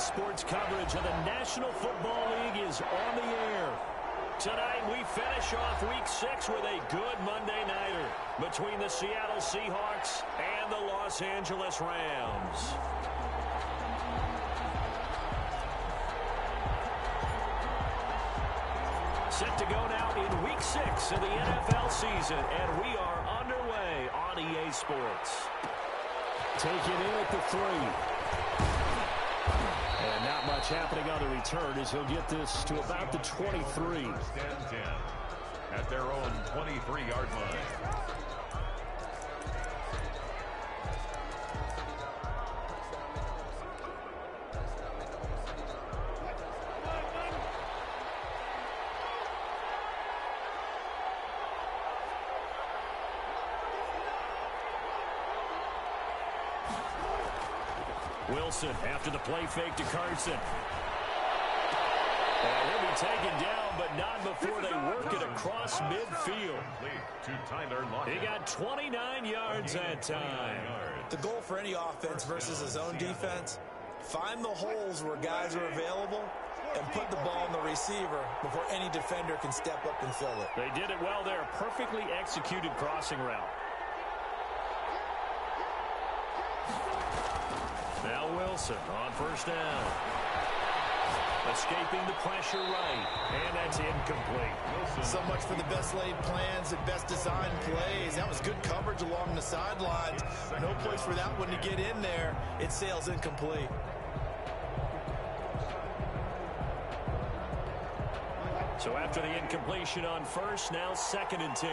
sports coverage of the National Football League is on the air. Tonight, we finish off Week 6 with a good Monday nighter between the Seattle Seahawks and the Los Angeles Rams. Set to go now in Week 6 of the NFL season, and we are underway on EA Sports. Take it in at the 3. And not much happening on the return as he'll get this to about the 23. At their own 23-yard line. Wilson after the play fake to Carson. And he'll be taken down, but not before they work it across midfield. He got 29 yards that time. The goal for any offense versus his own defense, find the holes where guys are available and put the ball in the receiver before any defender can step up and fill it. They did it well there. Perfectly executed crossing route. Now Wilson on first down. Escaping the pressure right. And that's incomplete. So much for the best laid plans and best designed plays. That was good coverage along the sidelines. No place for that one to get in there. It sails incomplete. So after the incompletion on first, now 2nd and 10.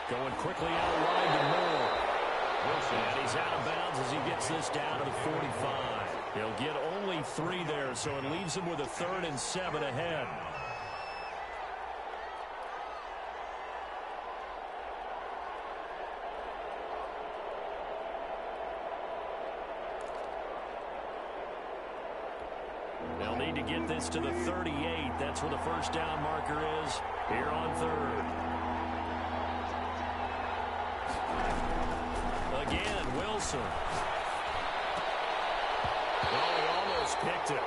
Going quickly out wide to Moore. And he's out of bounds as he gets this down to the 45. He'll get only 3 there, so it leaves him with a 3rd and 7 ahead. They'll need to get this to the 38. That's where the first down marker is here on 3rd. Again, Wilson. Oh, he almost picked it.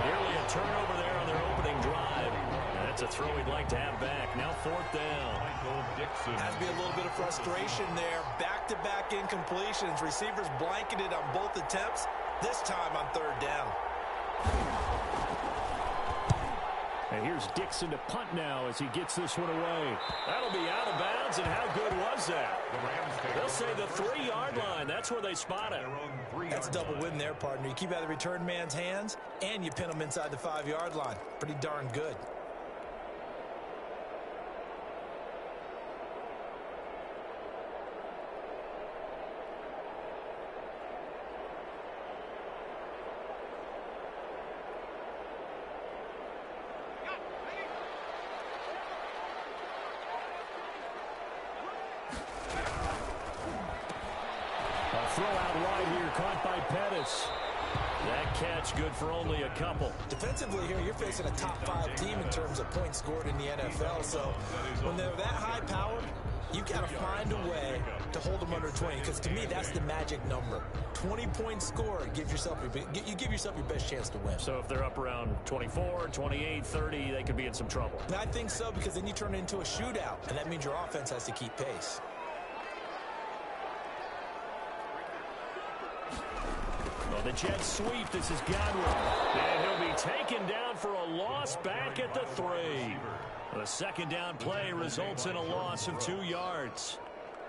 Nearly a turnover there on their opening drive. And that's a throw he'd like to have back. Now 4th down. Has to be a little bit of frustration there. Back-to-back incompletions. Receivers blanketed on both attempts. This time on 3rd down. And here's Dixon to punt now as he gets this one away. That'll be out of bounds, and how good was that? They'll say the 3-yard line. That's where they spot it. That's a double win there, partner. You keep out of the return man's hands, and you pin him inside the 5-yard line. Pretty darn good. Throw out wide here, caught by Pettis. That catch good for only a couple. Defensively here, you're facing a top-5 team in terms of points scored in the NFL. So when they're that high-powered, you've got to find a way to hold them under 20. Because to me, that's the magic number. 20 points scored, you give yourself your best chance to win. So if they're up around 24, 28, 30, they could be in some trouble. And I think so, because then you turn it into a shootout, and that means your offense has to keep pace. The Jets sweep. This is Godwin. And he'll be taken down for a loss back at the 3. The 2nd down play results in a loss of 2 yards.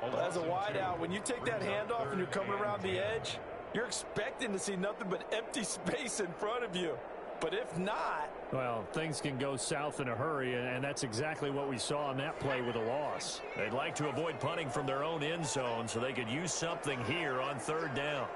Well, as a wideout, when you take that handoff and you're coming around the edge, you're expecting to see nothing but empty space in front of you. But if not... Well, things can go south in a hurry, and that's exactly what we saw on that play with a loss. They'd like to avoid punting from their own end zone so they could use something here on 3rd down.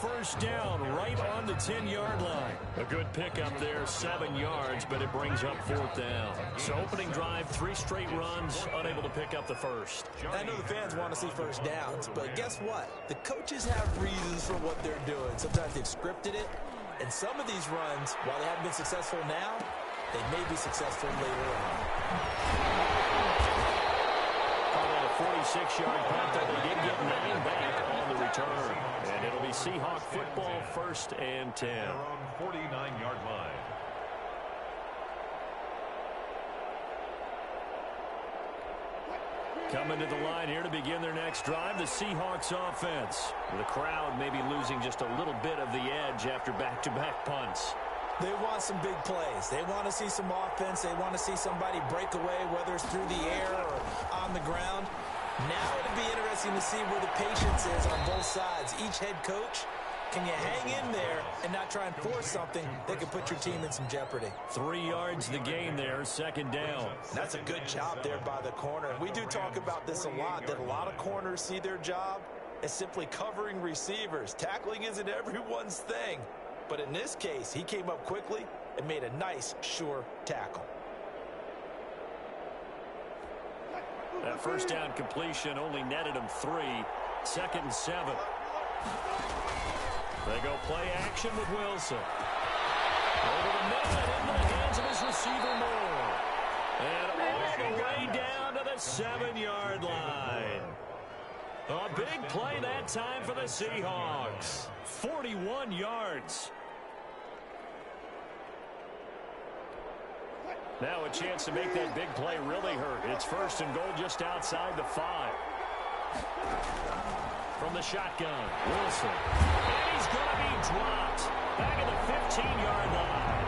first down right on the 10-yard line. A good pickup there, 7 yards, but it brings up 4th down. So opening drive, 3 straight runs, unable to pick up the first. I know the fans want to see first downs, but guess what? The coaches have reasons for what they're doing. Sometimes they've scripted it, and some of these runs, while they haven't been successful now, they may be successful later on. Called a 46-yard punt, though they did get 9 back on the return. And it'll be Seahawk football, 1st and 10. Their own 49-yard line. Coming to the line here to begin their next drive, the Seahawks offense. The crowd maybe losing just a little bit of the edge after back-to-back punts. They want some big plays. They want to see some offense. They want to see somebody break away, whether it's through the air or on the ground. Now it'll be interesting to see where the patience is on both sides. Each head coach, can you hang in there and not try and force something that could put your team in some jeopardy? 3 yards the gain there, 2nd down. That's a good job there by the corner. We do talk about this a lot, that a lot of corners see their job as simply covering receivers. Tackling isn't everyone's thing. But in this case, he came up quickly and made a nice, sure tackle. That first down completion only netted him 3. 2nd and 7. They go play action with Wilson. Over the middle and into the hands of his receiver Moore. And all the way down to the 7-yard line. A big play that time for the Seahawks. 41 yards. Now a chance to make that big play really hurt. It's 1st and goal just outside the 5. From the shotgun, Wilson. And he's going to be dropped. Back at the 15-yard line.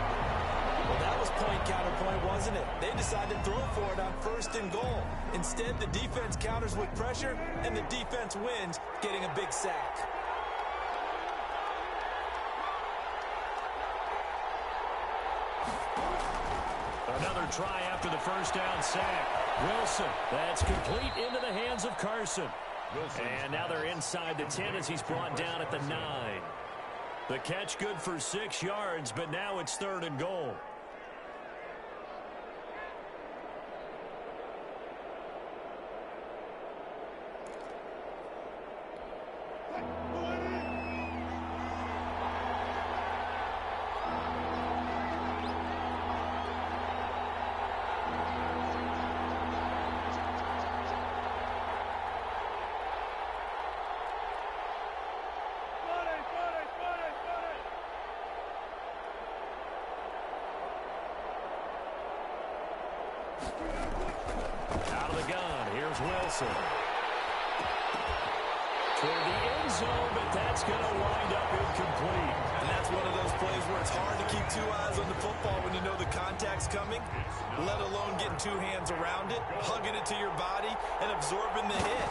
Well, that was point counterpoint, wasn't it? They decided to throw for it on 1st and goal. Instead, the defense counters with pressure, and the defense wins, getting a big sack. Another try after the first down sack. Wilson, that's complete into the hands of Carson. And now they're inside the 10 as he's brought down at the 9. The catch good for 6 yards, but now it's 3rd and goal. Out of the gun, here's Wilson. Toward the end zone, but that's going to wind up incomplete. And that's one of those plays where it's hard to keep 2 eyes on the football when you know the contact's coming, let alone getting 2 hands around it, hugging it to your body, and absorbing the hit.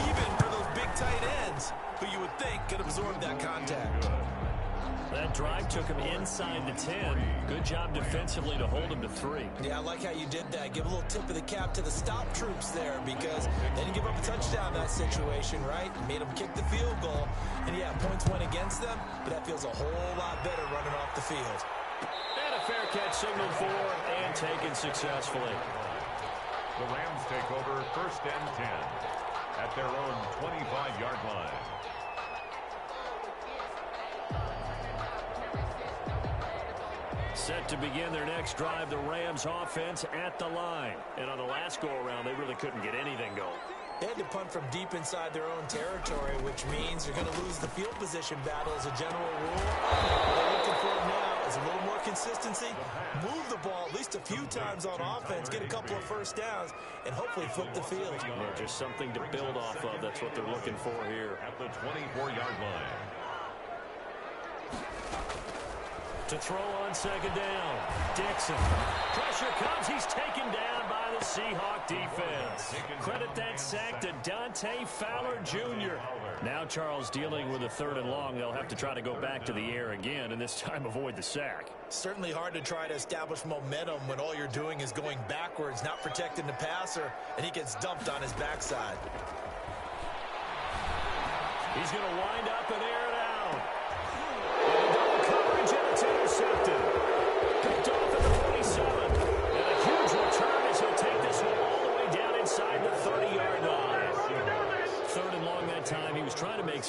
Even for those big tight ends, who you would think could absorb that contact. That drive took him inside the 10. Good job defensively to hold him to 3. Yeah, I like how you did that. Give a little tip of the cap to the stop troops there because they didn't give up a touchdown in that situation, right? Made them kick the field goal. And, yeah, points went against them, but that feels a whole lot better running off the field. And a fair catch signaled for and taken successfully. The Rams take over 1st and 10 at their own 25-yard line. Set to begin their next drive, the Rams offense at the line. And on the last go-around, they really couldn't get anything going. They had to punt from deep inside their own territory, which means they're going to lose the field position battle as a general rule. What they're looking for now is a little more consistency, move the ball at least a few times on offense, get a couple of first downs, and hopefully flip the field. Yeah, just something to build off of. That's what they're looking for here. At the 24-yard line. To throw on 2nd down. Dixon. Pressure comes. He's taken down by the Seahawk defense. Credit that sack to Dante Fowler Jr. Now Charles dealing with a 3rd and long. They'll have to try to go back to the air again and this time avoid the sack. Certainly hard to try to establish momentum when all you're doing is going backwards, not protecting the passer, and he gets dumped on his backside. He's going to wind up and air it out.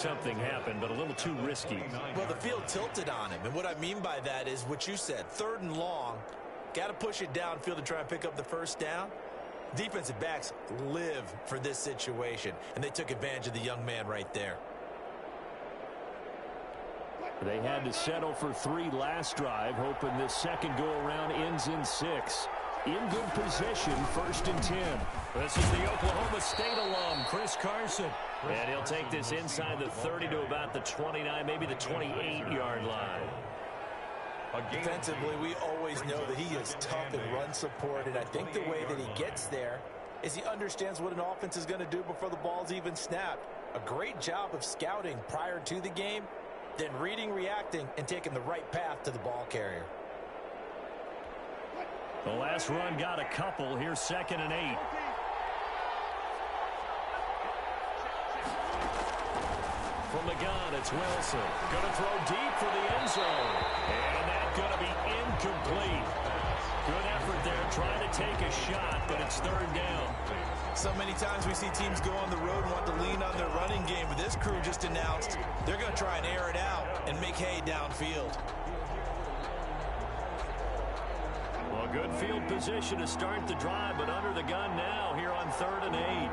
something happen, but a little too risky. Well, the field tilted on him, and what I mean by that is what you said, 3rd and long. Got to push it downfield to try and pick up the first down. Defensive backs live for this situation, and they took advantage of the young man right there. They had to settle for 3 last drive, hoping this second go-around ends in 6. In good position, 1st and 10. This is the Oklahoma State alum, Chris Carson. And he'll take this inside the 30 to about the 29, maybe the 28-yard line. Defensively, we always know that he is tough in run support, and I think the way that he gets there is he understands what an offense is going to do before the ball's even snapped. A great job of scouting prior to the game, then reading, reacting, and taking the right path to the ball carrier. The last run got a couple. Here's 2nd and 8. From the gun, it's Wilson. Going to throw deep for the end zone. And that's going to be incomplete. Good effort there trying to take a shot, but it's 3rd down. So many times we see teams go on the road and want to lean on their running game, but this crew just announced they're going to try and air it out and make hay downfield. Well, good field position to start the drive, but under the gun now here on 3rd and 8.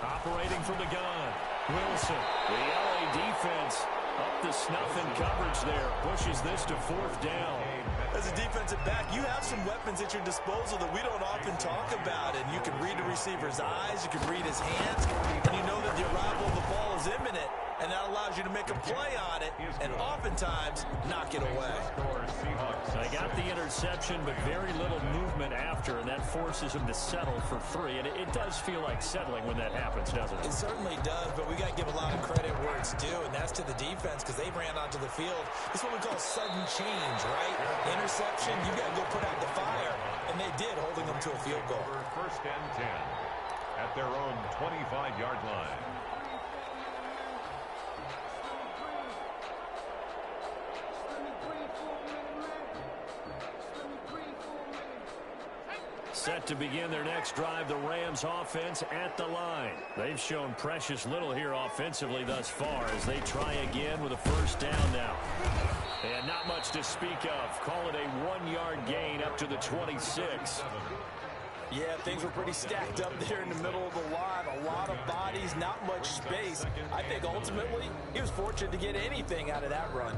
Operating from the gun, Wilson. The LA defense up the snuff in coverage there. Pushes this to 4th down. As a defensive back, you have some weapons at your disposal that we don't often talk about. And you can read the receiver's eyes, you can read his hands, and you know that the arrival of the ball is imminent. And that allows you to make a play on it and oftentimes knock it away. They got the interception, but very little movement after, and that forces him to settle for 3. And it does feel like settling when that happens, doesn't it? It certainly does, but we got to give a lot of credit where it's due, and that's to the defense because they ran onto the field. It's what we call sudden change, right? Interception, you got to go put out the fire, and they did, holding them to a field goal. 1st and 10 at their own 25-yard line. Set to begin their next drive, the Rams offense at the line. They've shown precious little here offensively thus far as they try again with a 1st down now. And not much to speak of. Call it a 1-yard gain up to the 26. Yeah, things were pretty stacked up there in the middle of the line. A lot of bodies, not much space. I think ultimately he was fortunate to get anything out of that run.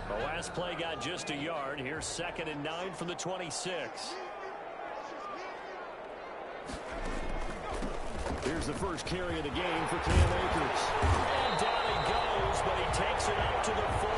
The last play got just a yard. Here's 2nd and 9 from the 26. Here's the first carry of the game for Cam Akers. And down he goes, but he takes it up to the 40.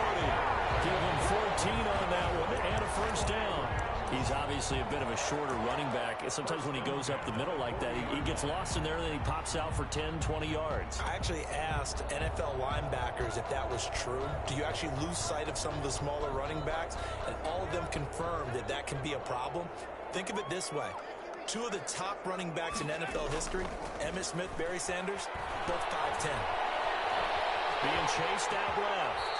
Give him 14 on that one and a 1st down. He's obviously a bit of a shorter running back. Sometimes when he goes up the middle like that, he gets lost in there and then he pops out for 10, 20 yards. I actually asked NFL linebackers if that was true. Do you actually lose sight of some of the smaller running backs? And all of them confirmed that that can be a problem. Think of it this way. 2 of the top running backs in NFL history, Emmitt Smith, Barry Sanders, both 5'10". Being chased out left.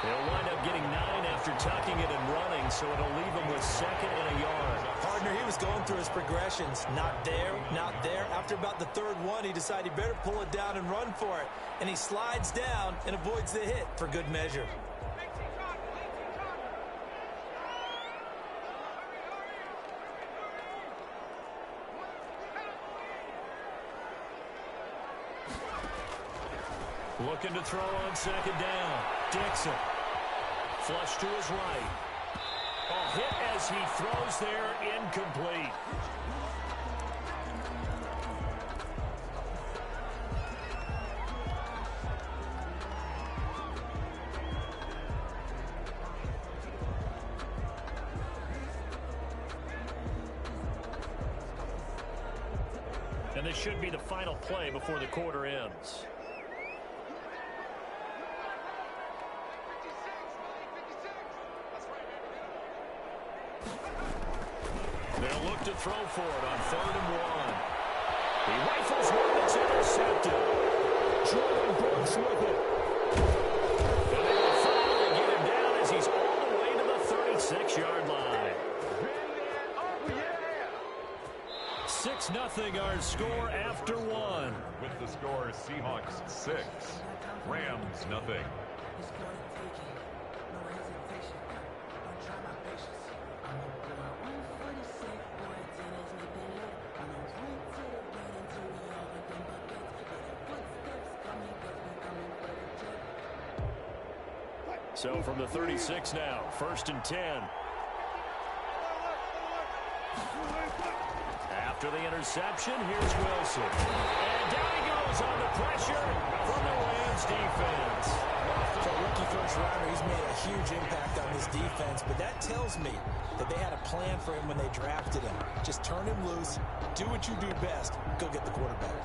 They'll wind up getting 9 after tucking it and running, so it'll leave him with 2nd and a yard. Partner, he was going through his progressions. Not there, not there. After about the 3rd one, he decided he better pull it down and run for it. And he slides down and avoids the hit for good measure. Looking to throw on 2nd down. Dixon. Flush to his right. A hit as he throws there, incomplete. And this should be the final play before the quarter ends. They'll look to throw for it on 3rd and 1. He rifles one that's intercepted. Jordan Brooks with it. And they will finally get him down as he's all the way to the 36-yard line. 6-0 our score after one. With the score, Seahawks 6, Rams nothing. So from the 36 now, 1st and 10. After the interception, here's Wilson. And down he goes on the pressure from the Rams defense. For a rookie first-rounder, he's made a huge impact on this defense, but that tells me that they had a plan for him when they drafted him. Just turn him loose, do what you do best, go get the quarterback.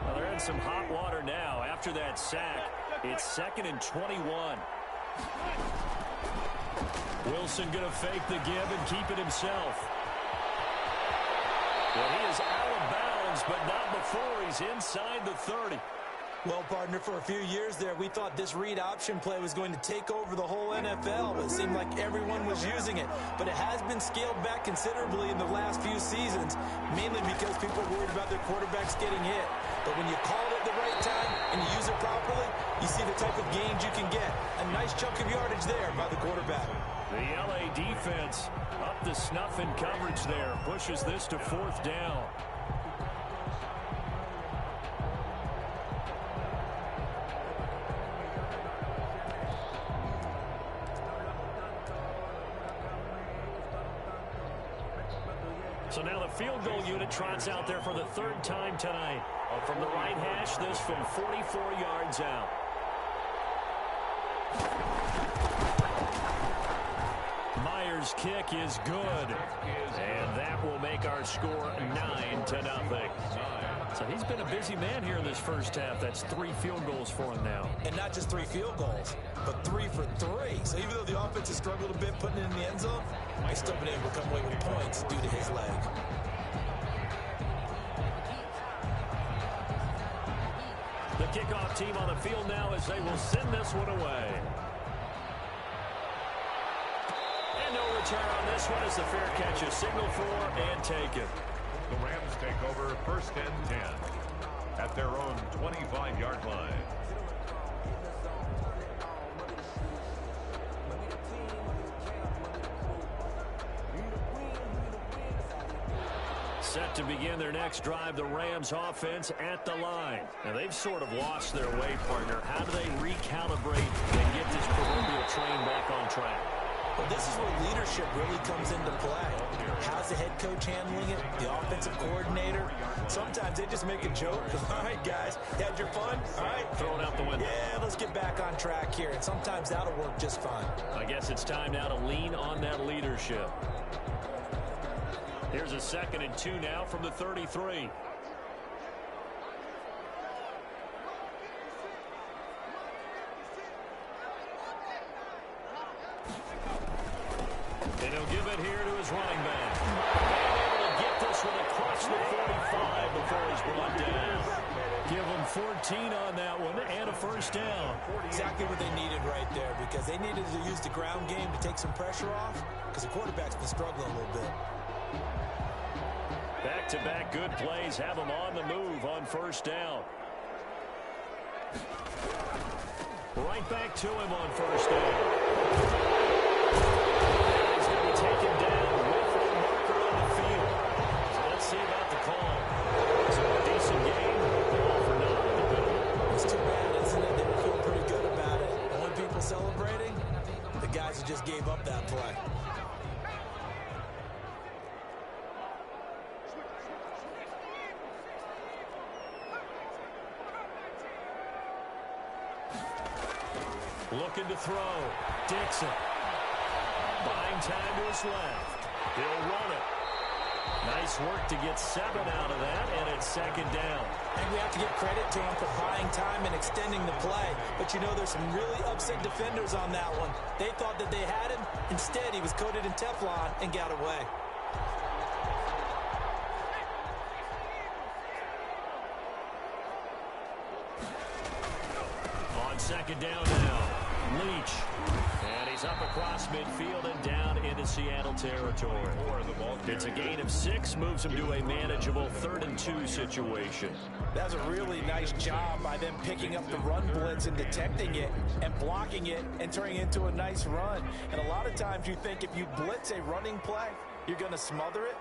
Well, they're in some hot water now after that sack. It's 2nd and 21. Wilson going to fake the give and keep it himself. Well, he is out of bounds, but not before he's inside the 30. Well, partner, for a few years there, we thought this read option play was going to take over the whole NFL. It seemed like everyone was using it, but it has been scaled back considerably in the last few seasons, mainly because people are worried about their quarterbacks getting hit. But when you call it at the right time and you use it properly, you see the type of gains you can get. A nice chunk of yardage there by the quarterback. The LA defense up to snuff in coverage there. Pushes this to 4th down. So now the field goal unit trots out there for the 3rd time tonight. From the right hash, this from 44 yards out. Myers' kick is good. And that will make our score 9-0. So he's been a busy man here in this first half. That's 3 field goals for him now. And not just 3 field goals, but 3 for 3. So even though the offense has struggled a bit putting it in the end zone, he's still been able to come away with points due to his leg. The kickoff team on the field now as they will send this one away. And no return on this one as the fair catch is signaled for and taken. The Rams take over 1st and 10 at their own 25-yard line. Set to begin their next drive, the Rams offense at the line. Now they've sort of lost their way, partner. How do they recalibrate and get this proverbial train back on track? Well, this is where leadership really comes into play. How's the head coach handling it? The offensive coordinator? Sometimes they just make a joke. All right, guys, had your fun? All right. Throw it out the window. Yeah, let's get back on track here. And sometimes that'll work just fine. I guess it's time now to lean on that leadership. Here's a 2nd and 2 now from the 33. And he'll give it here to his running back. And able to get this one across the 45 before he's brought down. Give him 14 on that one and a 1st down. Exactly what they needed right there, because they needed to use the ground game to take some pressure off, because the quarterback's been struggling a little bit. Back-to-back good plays have him on the move on 1st down. Right back to him on 1st down. He's going to be taken down with a marker on the field. So let's see about the call. So a decent game, all for naught. It's too bad, isn't it? They were feeling pretty good about it. Only people celebrating, the guys who just gave up that play. Looking to throw. Dixon. Buying time to his left. He'll run it. Nice work to get 7 out of that, and it's 2nd down. And we have to give credit to him for buying time and extending the play. But you know, there's some really upset defenders on that one. They thought that they had him. Instead, he was coated in Teflon and got away. second down now. Leach. And he's up across midfield and down into Seattle territory. It's a gain of 6, moves him to a manageable 3rd and 2 situation. That's a really nice job by them picking up the run blitz and detecting it and blocking it and turning it into a nice run. And a lot of times you think if you blitz a running play, you're going to smother it.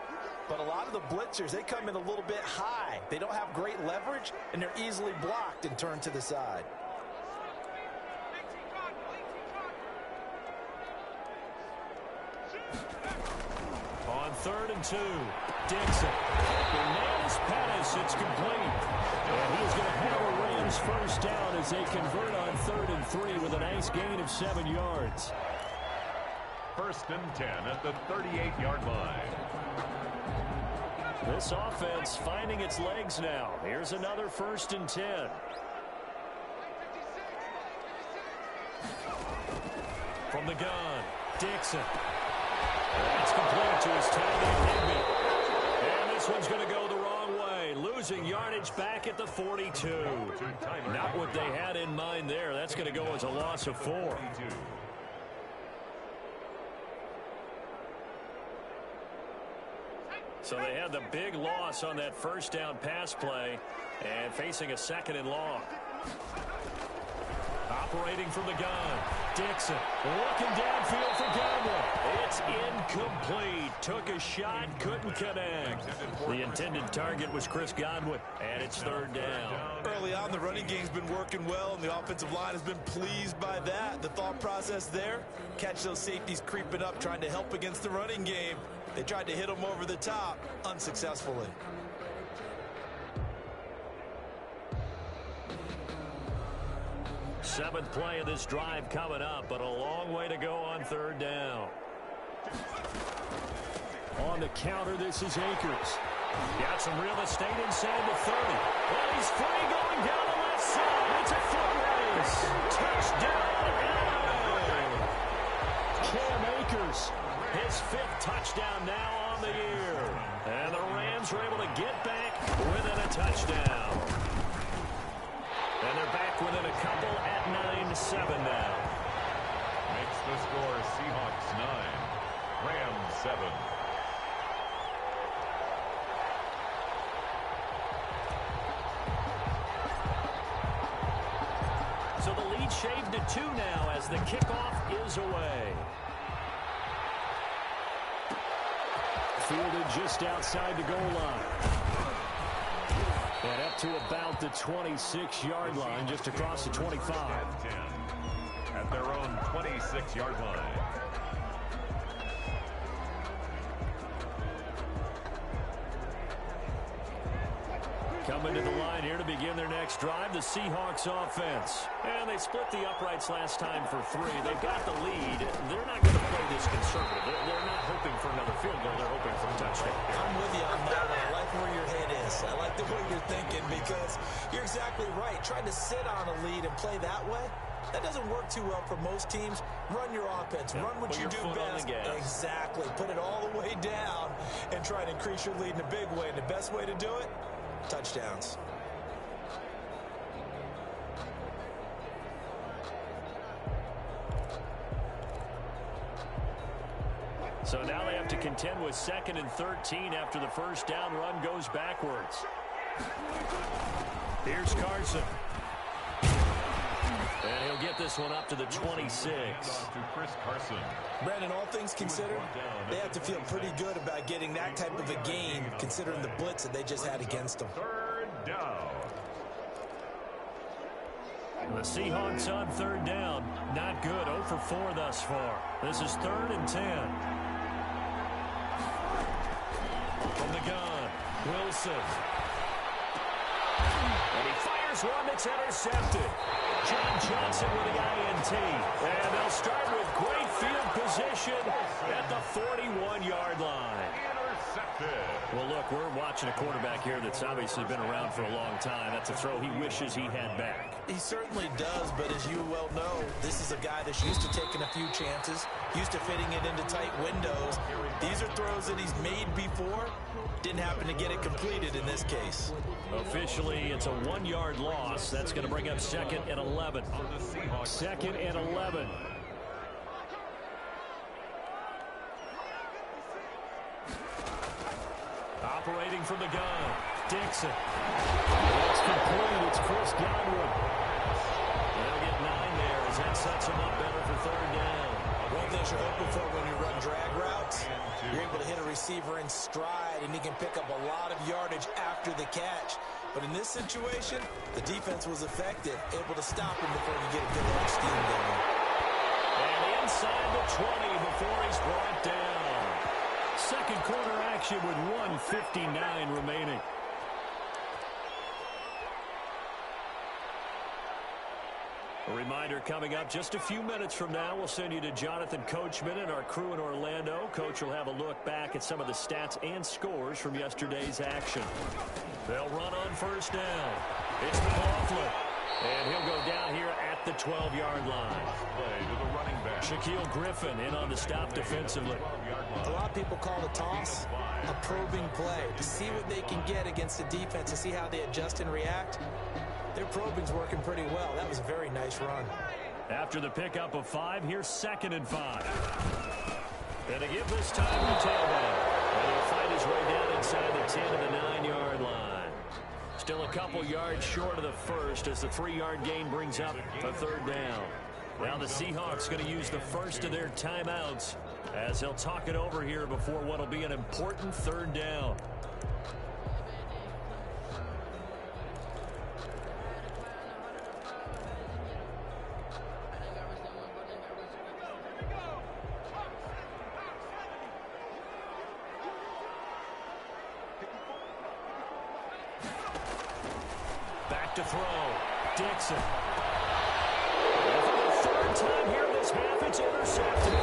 But a lot of the blitzers, they come in a little bit high. They don't have great leverage, and they're easily blocked and turned to the side. On 3rd and 2, Dixon. Bananas Pettis, it's complete. And he's going to have a Rams first down as they convert on 3rd and 3 with a nice gain of 7 yards. 1st and 10 at the 38-yard line. This offense finding its legs now. Here's another 1st and 10. From the gun, Dixon. That's complete to his tight end, Higby. And this one's going to go the wrong way. Losing yardage back at the 42. Not what they had in mind there. That's going to go as a loss of 4. So they had the big loss on that first down pass play and facing a 2nd and long. Operating from the gun, Dixon looking downfield for Godwin. It's incomplete. Took a shot, couldn't connect. The intended target was Chris Godwin, and it's 3rd down. Early on, the running game's been working well, and the offensive line has been pleased by that. The thought process there, catch those safeties creeping up, trying to help against the running game. They tried to hit him over the top, unsuccessfully. Seventh play of this drive coming up, but a long way to go on 3rd down. On the counter, this is Akers. Got some real estate inside the 30. And he's free going down the left side. It's a foot race. Touchdown, LA. Cam Akers, his 5th touchdown now on the year. And the Rams were able to get back within a touchdown. And they're back within a couple at 9-7 now. Makes the score Seahawks 9, Rams 7. So the lead shaved to 2 now as the kickoff is away. Fielded just outside the goal line. And up to about the 26-yard line, just across the 25. At their own 26-yard line. Coming to the line here to begin their next drive, the Seahawks offense. And they split the uprights last time for 3. They've got the lead. They're not going to play this conservative. They're not hoping for another field goal. They're hoping for a touchdown. I'm with you on that. I like where your head is. I like the way you're thinking because you're exactly right. Trying to sit on a lead and play that way, that doesn't work too well for most teams. Run your offense. Run what you do best. Exactly. Put it all the way down and try to increase your lead in a big way. And the best way to do it, touchdowns. So now they have to contend with 2nd and 13 after the first down run goes backwards. Here's Carson. And he'll get this one up to the 26. To Chris Carson. Brandon, all things considered, they have to feel pretty good about getting that type of a gain considering the blitz that they just had against them. 3rd down. The Seahawks on 3rd down. Not good. 0 for 4 thus far. This is 3rd and 10. From the gun, Wilson. And he fires one that's intercepted. John Johnson with the INT. And they'll start with great field position at the 41-yard line. Interception. Well, look, we're watching a quarterback here that's obviously been around for a long time. That's a throw he wishes he had back. He certainly does, but as you well know, this is a guy that's used to taking a few chances, used to fitting it into tight windows. These are throws that he's made before. Didn't happen to get it completed in this case. Officially, it's a 1-yard loss. That's going to bring up 2nd and 11. 2nd and 11. Operating from the gun, Dixon. It's complete. It's Chris Godwin. They'll get 9 there as that sets him up better for 3rd down. One thing you're hoping for when you run drag routes, you're able to hit a receiver in stride, and he can pick up a lot of yardage after the catch. But in this situation, the defense was effective, able to stop him before he get a good long steam going. And inside the 20 before he's brought down. Second quarter action with 1:59 remaining. A reminder coming up just a few minutes from now, we'll send you to Jonathan Coachman and our crew in Orlando. Coach will have a look back at some of the stats and scores from yesterday's action. They'll run on 1st down. It's McLaughlin. And he'll go down here at the 12-yard line. Play to the running back. Shaquille Griffin in on the stop defensively. A lot of people call the toss a probing play to see what they can get against the defense and see how they adjust and react. Their probing's working pretty well. That was a very nice run. After the pickup of 5, here's 2nd and 5. And to give this time to tailback. And he'll fight his way down inside the 10 to the 9-yard line. Still a couple yards short of the first as the 3-yard gain brings up a 3rd down. Now the Seahawks going to use the first of their timeouts as they'll talk it over here before what will be an important 3rd down. Back to throw. Dixon. And for the 3rd time here this half, it's intercepted.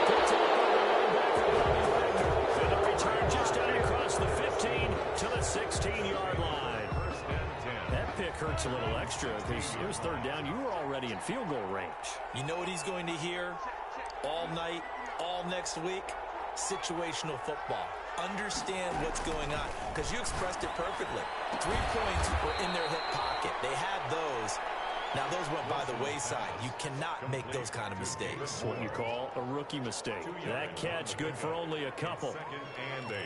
Picked up by the running back for Bobby Wagner. And the return just down across the 15 to the 16-yard line. That pick hurts a little extra because it was 3rd down. You were already in field goal range. You know what he's going to hear all night, all next week? Situational football. Understand what's going on, because you expressed it perfectly. 3 points were in their hip pocket. They had those. Now, those went by the wayside. You cannot make those kind of mistakes. That's what you call a rookie mistake. That catch good for only a couple. 2nd and 8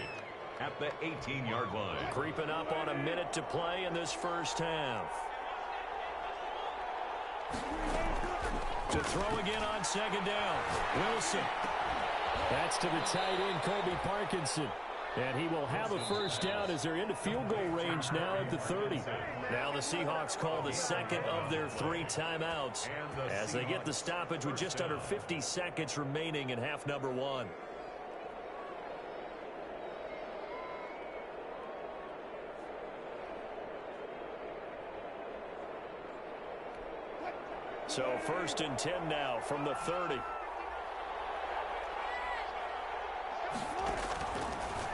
at the 18-yard line. Creeping up on a minute to play in this first half. To throw again on 2nd down. Wilson. That's to the tight end, Colby Parkinson. And he will have a 1st down as they're into field goal range now at the 30. Now the Seahawks call the 2nd of their 3 timeouts as they get the stoppage with just under 50 seconds remaining in half number 1. So 1st and 10 now from the 30.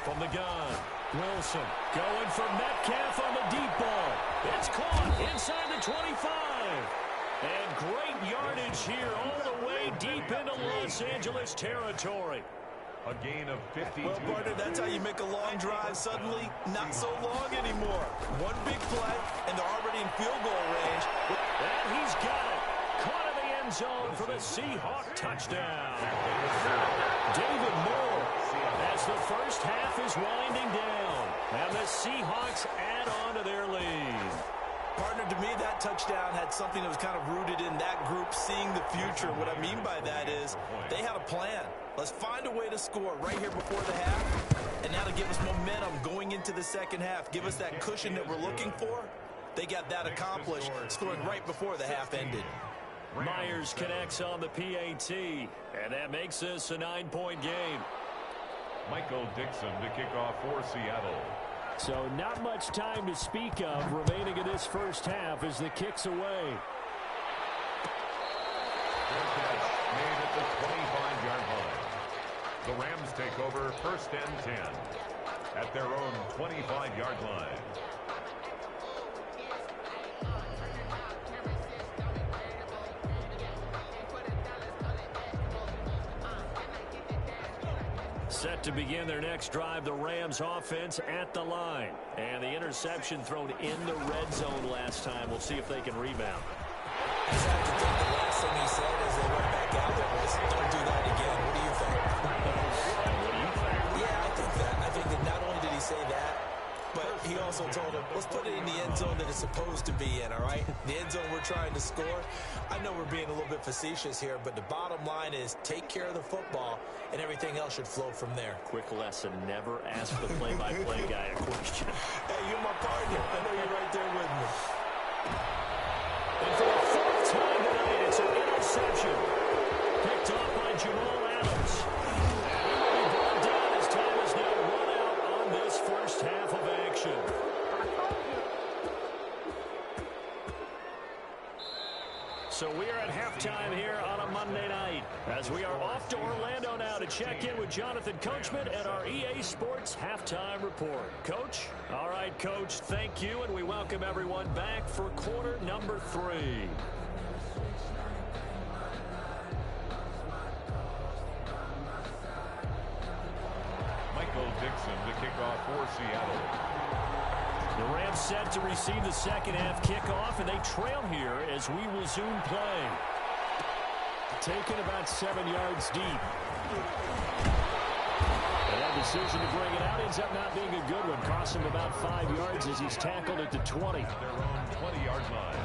From the gun, Wilson going for Metcalf on the deep ball. It's caught inside the 25. And great yardage here all the way deep into Los Angeles territory. A gain of 52. Well, partner, that's how you make a long drive suddenly not so long anymore. One big play, and they're already in field goal range. And he's got it. Caught in the end zone for the Seahawk touchdown. David Moore, as the first half is winding down. And the Seahawks add on to their lead. Partner, to me, that touchdown had something that was kind of rooted in that group seeing the future. What I mean by that is they had a plan. Let's find a way to score right here before the half. And that'll give us momentum going into the second half. Give us that cushion that we're looking for. They got that accomplished, scoring right before the half ended. Myers connects on the PAT, and that makes this a 9-point game. Michael Dixon to kick off for Seattle. So not much time to speak of remaining in this first half as the kick's away. Made at the 25-yard line. The Rams take over 1st and 10 at their own 25-yard line. Set to begin their next drive, the Rams offense at the line. And the interception thrown in the red zone last time. We'll see if they can rebound. I just have to think the last thing he said as they went back out there was, don't do that again. What do you think? Yeah, I think that. I think that not only did he say that, but he also told him, let's put it in the end zone that it's supposed to be in, all right? The end zone we're trying to score. I know we're being a little bit facetious here, but the bottom line is take care of the football, and everything else should flow from there. Quick lesson, never ask the play-by-play guy a question. Hey, you're my partner. I know you're right there with me. And for the fourth time tonight, it's an interception. Picked off by Jamal Adams. And he will be brought down as time is now run out on this first half of action. So we are at halftime here on a Monday night as we are off to Orlando now to check in with Jonathan Coachman at our EA Sports Halftime Report. Coach? All right, Coach, thank you, and we welcome everyone back for quarter number 3. Michael Dixon to kick off for Seattle. The Rams set to receive the second half kickoff, and they trail here as we resume play. Taken about 7 yards deep. And that decision to bring it out ends up not being a good one. Cost him about 5 yards as he's tackled at the 20. At their own 20-yard line.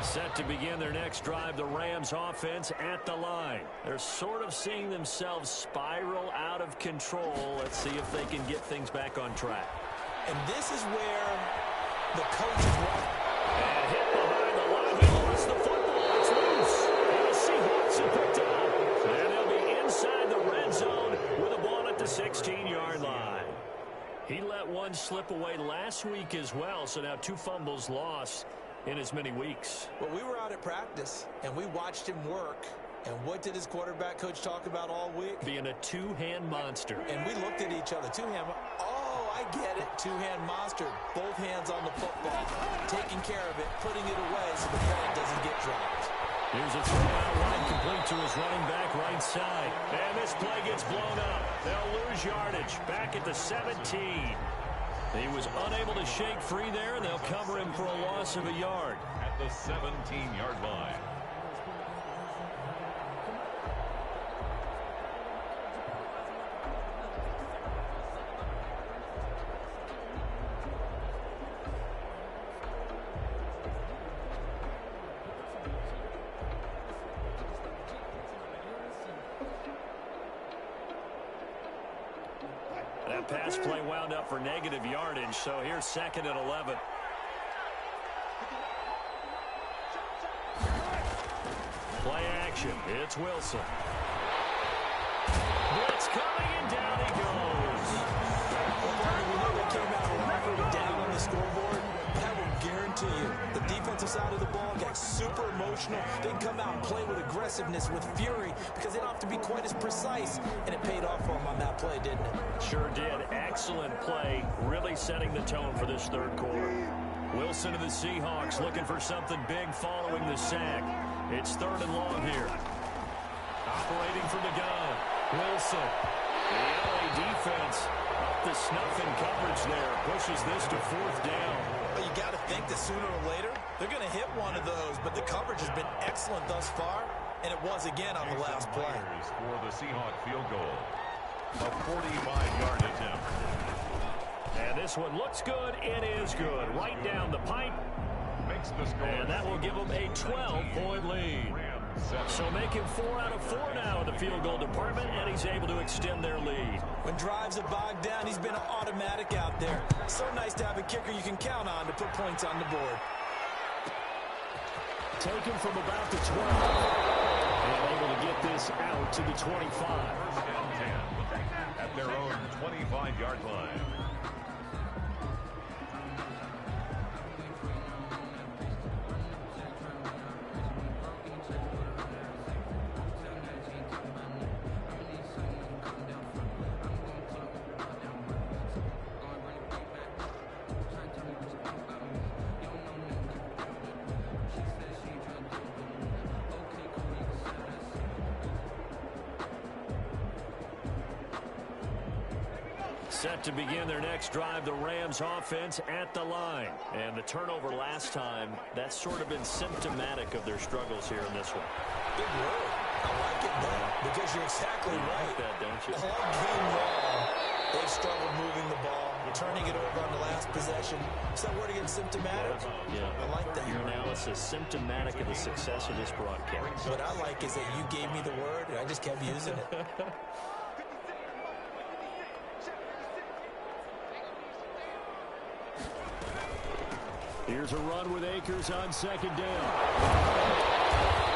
Set to begin their next drive, the Rams offense at the line. They're sort of seeing themselves spiral out of control. Let's see if they can get things back on track. And this is where the coach is right. And hit behind the line. He lost the football. It's loose. And the Seahawks have picked it up. And they'll be inside the red zone with a ball at the 16-yard line. He let one slip away last week as well, so now 2 fumbles lost in as many weeks. Well, we were out at practice, and we watched him work. And what did his quarterback coach talk about all week? Being a two-hand monster. And we looked at each other. Two-hand. Oh, I get it. Two-hand monster. Both hands on the football. Taking care of it, putting it away so the ball doesn't get dropped. Here's a throw out wide, complete to his running back right side. And this play gets blown up. They'll lose yardage. Back at the 17. He was unable to shake free there, and they'll cover him for a loss of a yard. At the 17-yard line. That pass play wound up for negative yardage, so here's 2nd and 11. Play action. It's Wilson. Blitz coming, and down he goes. Well, we know they came out a lot down on the scoreboard. But I will guarantee you, the defensive side of the ball got super emotional. They can come out and play with aggressiveness, with fury, because they don't have to be quite as precise. And it paid off for them on that play, didn't it? Sure did. Excellent play, really setting the tone for this third quarter. Wilson of the Seahawks looking for something big following the sack. It's 3rd and long here. Operating from the gun. Wilson. The LA defense up to snuff in coverage there. Pushes this to 4th down. Well, you got to think that sooner or later, they're going to hit one of those. But the coverage has been excellent thus far. And it was again on the last play. For the Seahawks field goal. A 45-yard attempt. And this one looks good. It is good. Right down the pipe. Makes the score. And that will give them a 12-point lead. So make him 4 out of 4 now in the field goal department, and he's able to extend their lead. When drives are bogged down, he's been an automatic out there. So nice to have a kicker you can count on to put points on the board. Taken from about the 12. And able to get this out to the 25. 1st and 10 at their own 25-yard line. Set to begin their next drive, the Rams offense at the line. And the turnover last time, that's sort of been symptomatic of their struggles here in this one. Big word. I like it, though, because you're exactly right. You like that, don't you? All game long, they've struggled moving the ball, turning it over on the last possession. Is that word again, symptomatic? Yeah. I like that. Your analysis, symptomatic of the success of this broadcast. What I like is that you gave me the word, and I just kept using it. Here's a run with Akers on second down.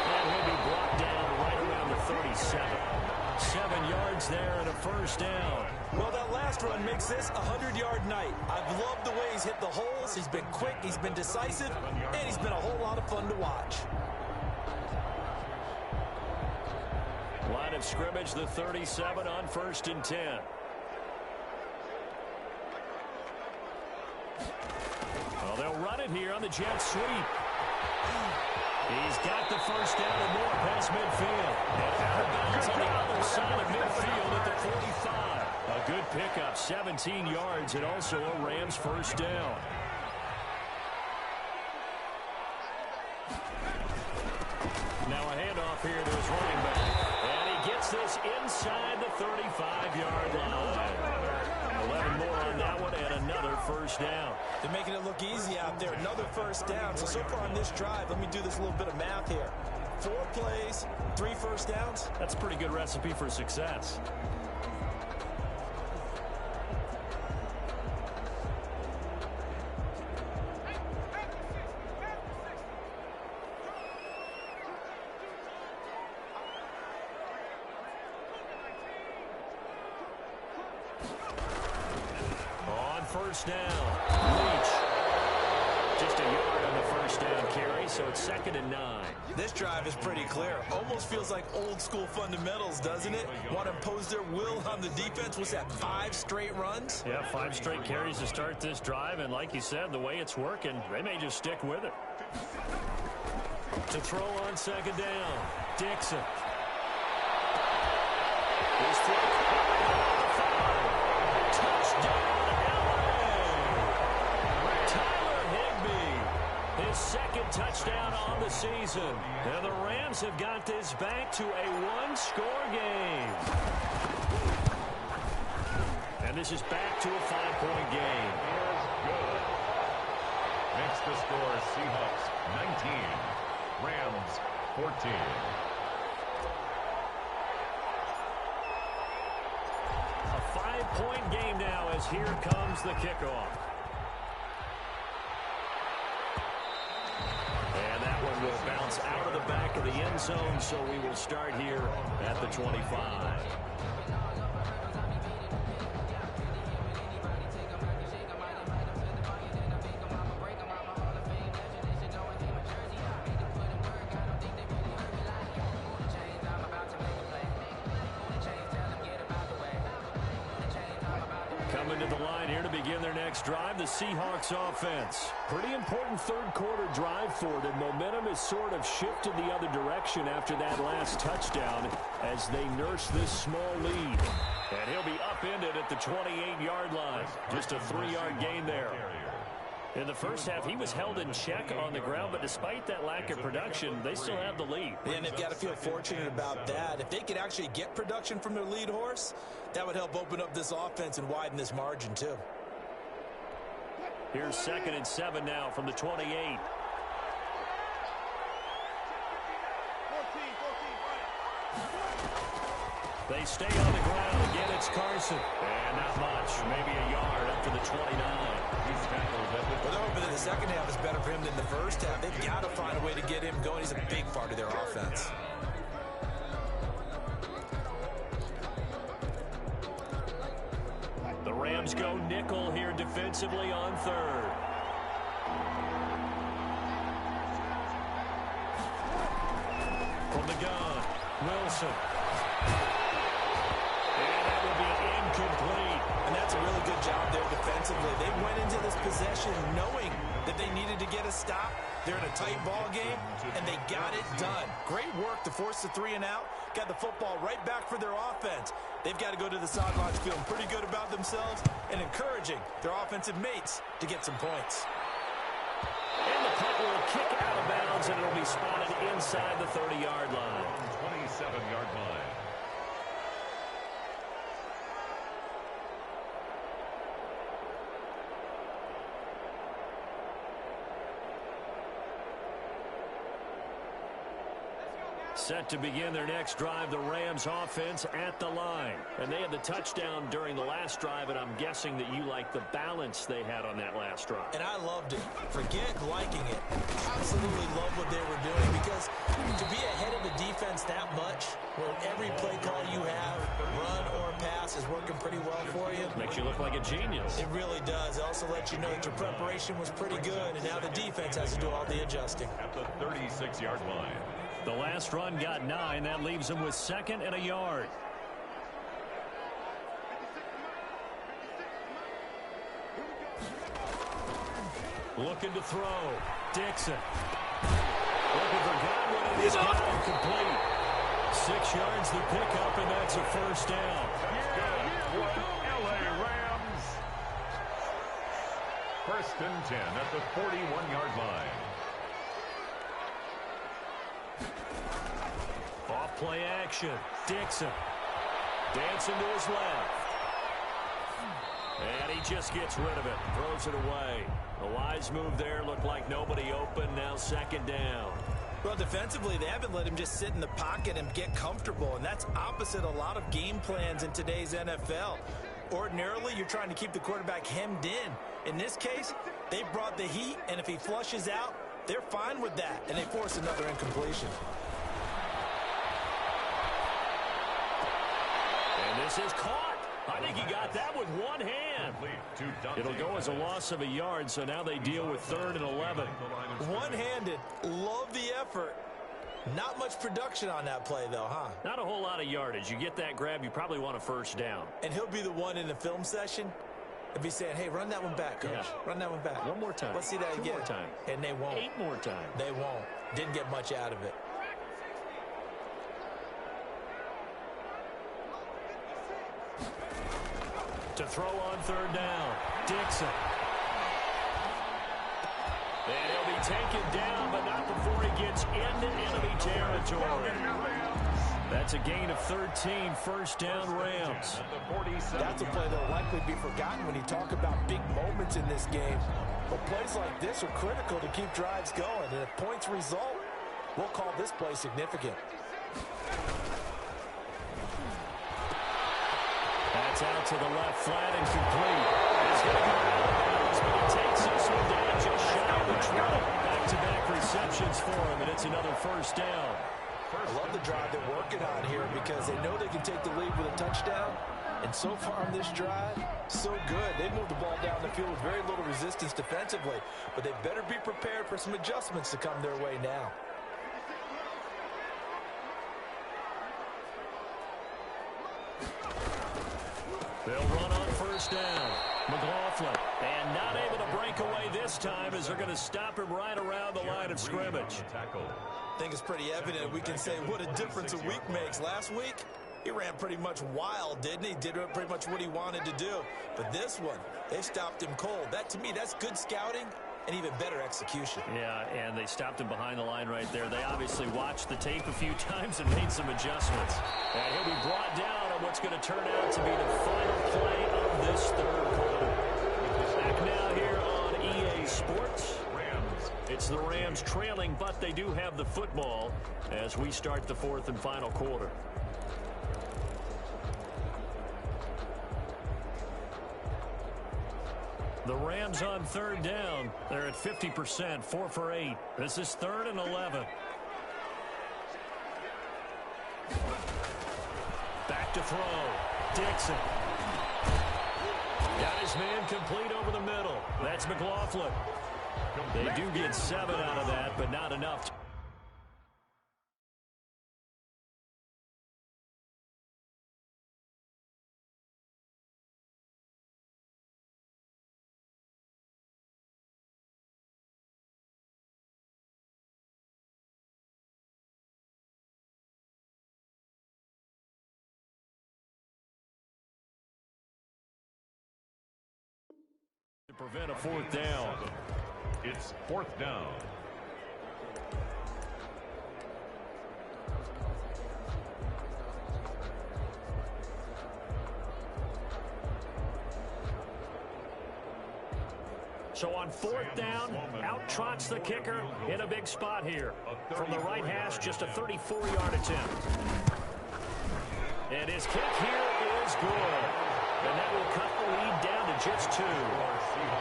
And he'll be brought down right around the 37. 7 yards there and a first down. Well, that last run makes this a 100-yard night. I've loved the way he's hit the holes. He's been quick, he's been decisive, and he's been a whole lot of fun to watch. Line of scrimmage, the 37 on 1st and 10. Well, they'll run it here on the jet sweep. He's got the first down and more past midfield. And out of bounds on the other side of midfield at the 45. A good pickup, 17 yards, and also a Rams first down. Now a handoff here to his running back. And he gets this inside the 35-yard line. 11 more on that one and another first down. They're making it look easy out there. Another first down. So far on this drive, let me do this little bit of math here. 4 plays, 3 first downs. That's a pretty good recipe for success. First down. Leach. Just a yard on the first down carry, so it's 2nd and 9. This drive is pretty clear. Almost feels like old school fundamentals, doesn't it? Want to impose their will on the defense. What's that, 5 straight runs? Yeah, 5 straight carries to start this drive, and like you said, the way it's working, they may just stick with it. To throw on 2nd down, Dixon. His touchdown. His 2nd touchdown on the season. And the Rams have got this back to a 1-score game. And this is back to a 5-point game. Good. Makes the score Seahawks 19, Rams 14. A 5-point game now as here comes the kickoff. And that one will bounce out of the back of the end zone, so we will start here at the 25. Coming to the line here to begin their next drive, the Seahawks offense. Pretty important third-quarter drive for them. Momentum has sort of shifted the other direction after that last touchdown as they nurse this small lead. And he'll be upended at the 28-yard line. Just a 3-yard gain there. In the first half, he was held in check on the ground, but despite that lack of production, they still have the lead. And they've got to feel fortunate about that. If they could actually get production from their lead horse, that would help open up this offense and widen this margin, too. Here's 2nd and 7 now from the 28. They stay on the ground. Again, it's Carson. And not much. Maybe a yard up to the 29. He's tackled. Well, they're hoping that the second half is better for him than the first half. They've got to find a way to get him going. He's a big part of their offense. The Rams go nickel here defensively on 3rd. From the gun, Wilson. And that will be incomplete. And that's a really good job there defensively. They went into this possession knowing that they needed to get a stop, They're in a tight ball game, and they got it done. Great work to force the 3 and out. Got the football right back for their offense. They've got to go to the sidelines feeling pretty good about themselves and encouraging their offensive mates to get some points. And the punt will kick out of bounds, and it'll be spotted inside the 30-yard line. 27-yard line. Set to begin their next drive, the Rams offense at the line. And they had the touchdown during the last drive, and I'm guessing that you like the balance they had on that last drive. And I loved it. Forget liking it. Absolutely love what they were doing, because to be ahead of a defense that much, where every play call you have, run or pass, is working pretty well for you. Makes you look like a genius. It really does. It also lets you know that your preparation was pretty good, and now the defense has to do all the adjusting. At the 36-yard line. The last run got 9. That leaves them with 2nd and a yard. Looking to throw. Dixon. Looking for Godwin, and he's got it complete. 6 yards the pickup, and that's a first down. LA Rams. 1st and 10 at the 41-yard line. Off play action. Dixon. Dancing to his left. And he just gets rid of it. Throws it away. A wise move there. Looked like nobody open. Now 2nd down. Well, defensively, they haven't let him just sit in the pocket and get comfortable, and that's opposite a lot of game plans in today's NFL. Ordinarily, you're trying to keep the quarterback hemmed in. In this case, they brought the heat, and if he flushes out, they're fine with that, and they force another incompletion. And this is caught. I think he got that with one hand. It'll go as a loss of a yard, so now they deal with 3rd and 11. One-handed. Love the effort. Not much production on that play, though, huh? Not a whole lot of yardage. You get that grab, you probably want a first down. And he'll be the one in the film session and be saying, hey, run that one back, coach. Yeah. Run that one back. One more time. Let's see that 2 again. more time. And they won't. 8 more times. They won't. Didn't get much out of it. To throw on 3rd down. Dixon. And he'll be taken down, but not before he gets into enemy territory. That's a gain of 13, 1st down Rams. That's a play that will likely be forgotten when you talk about big moments in this game. But plays like this are critical to keep drives going. And if points result, we'll call this play significant. That's out to the left, flat and complete. He's going to go out of bounds, but he takes this one down just shy of the 20. Back-to-back receptions for him, and it's another first down. I love the drive they're working on here because they know they can take the lead with a touchdown. And so far on this drive, so good. They moved the ball down the field with very little resistance defensively, but they better be prepared for some adjustments to come their way now. They'll run on first down. McLaughlin, and not able to break away this time as they're going to stop him right around the line of scrimmage. I think it's pretty evident we can say what a difference a week makes. Last week, he ran pretty much wild, didn't he? Did pretty much what he wanted to do. But this one, they stopped him cold. That, to me, that's good scouting and even better execution. Yeah, and they stopped him behind the line right there. They obviously watched the tape a few times and made some adjustments. And he'll be brought down on what's going to turn out to be the final play of this 3rd quarter. Back now here on EA Sports. It's the Rams trailing, but they do have the football as we start the 4th and final quarter. The Rams on 3rd down. They're at 50%, 4 for 8. This is 3rd and 11. Back to throw. Dixon. Got his man complete over the middle. That's McLaughlin. They do get 7 out of that, but not enough. prevent a fourth down. It's fourth down. So on fourth down, out trots the kicker in a big spot here. From the right hash, just a 34-yard attempt. And his kick here is good. And that will cut the lead down to just 2.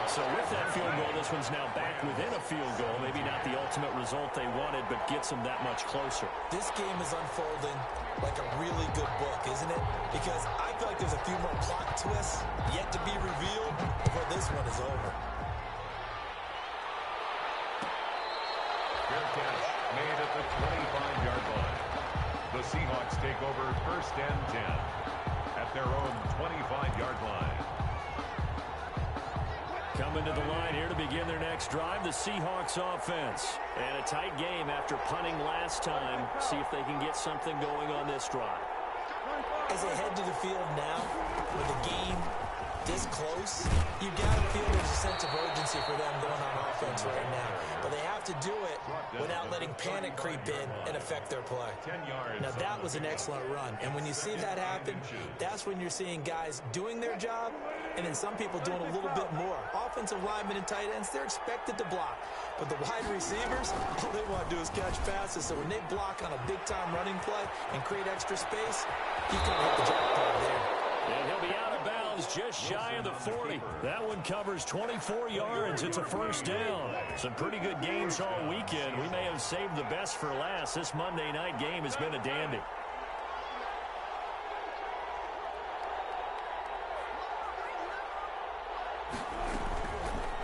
So with that field goal, this one's now back within a field goal. Maybe not the ultimate result they wanted, but gets them that much closer. This game is unfolding like a really good book, isn't it? Because I feel like there's a few more plot twists yet to be revealed before this one is over. Fair catch made at the 25-yard line. The Seahawks take over first and 10 at their own 25-yard line. Coming to the line here to begin their next drive, the Seahawks offense. And a tight game after punting last time. See if they can get something going on this drive. As they head to the field now, with the game this close, you got to feel there's a sense of urgency for them going on offense right now. But they have to do it without letting panic creep in and affect their play. Now, that was an excellent run. And when you see that happen, that's when you're seeing guys doing their job and then some people doing a little bit more. Offensive linemen and tight ends, they're expected to block. But the wide receivers, all they want to do is catch passes. So when they block on a big-time running play and create extra space, you can hit the jackpot there. And he'll be out of bounds just shy of the 40. That one covers 24 yards. It's a first down. Some pretty good games all weekend. We may have saved the best for last. This Monday night game has been a dandy.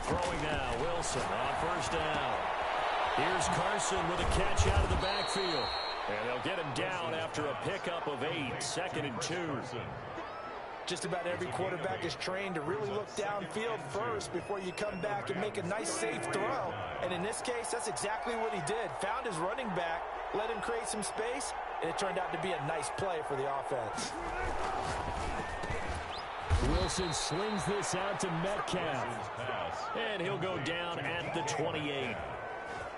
Throwing now, Wilson on first down. Here's Carson with a catch out of the backfield. And they'll get him down after a pickup of 8, 2nd and 2. Just about every quarterback is trained to really look downfield first before you come back and make a nice, safe throw. And in this case, that's exactly what he did. Found his running back, let him create some space, and it turned out to be a nice play for the offense. Wilson slings this out to Metcalf. And he'll go down at the 28.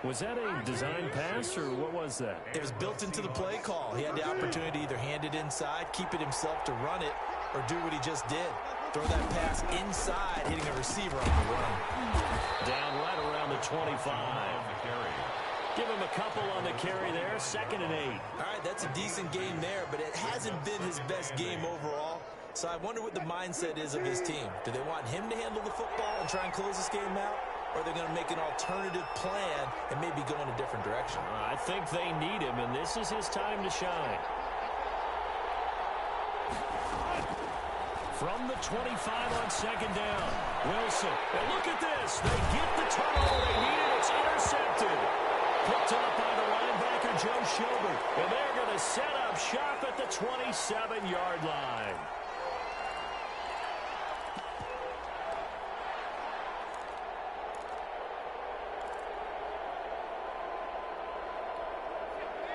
Was that a design pass, or what was that? It was built into the play call. He had the opportunity to either hand it inside, keep it himself to run it, or do what he just did. Throw that pass inside, hitting a receiver on the run. Down right around the 25. Give him a couple on the carry there, 2nd and 8. All right, that's a decent game there, but it hasn't been his best game overall. So I wonder what the mindset is of his team. Do they want him to handle the football and try and close this game out? Or are they going to make an alternative plan and maybe go in a different direction? I think they need him, and this is his time to shine. From the 25 on 2nd down, Wilson. And look at this. They get the turnover they needed. It's intercepted. Picked up by the linebacker, Joe Schobert. And they're going to set up shop at the 27-yard line.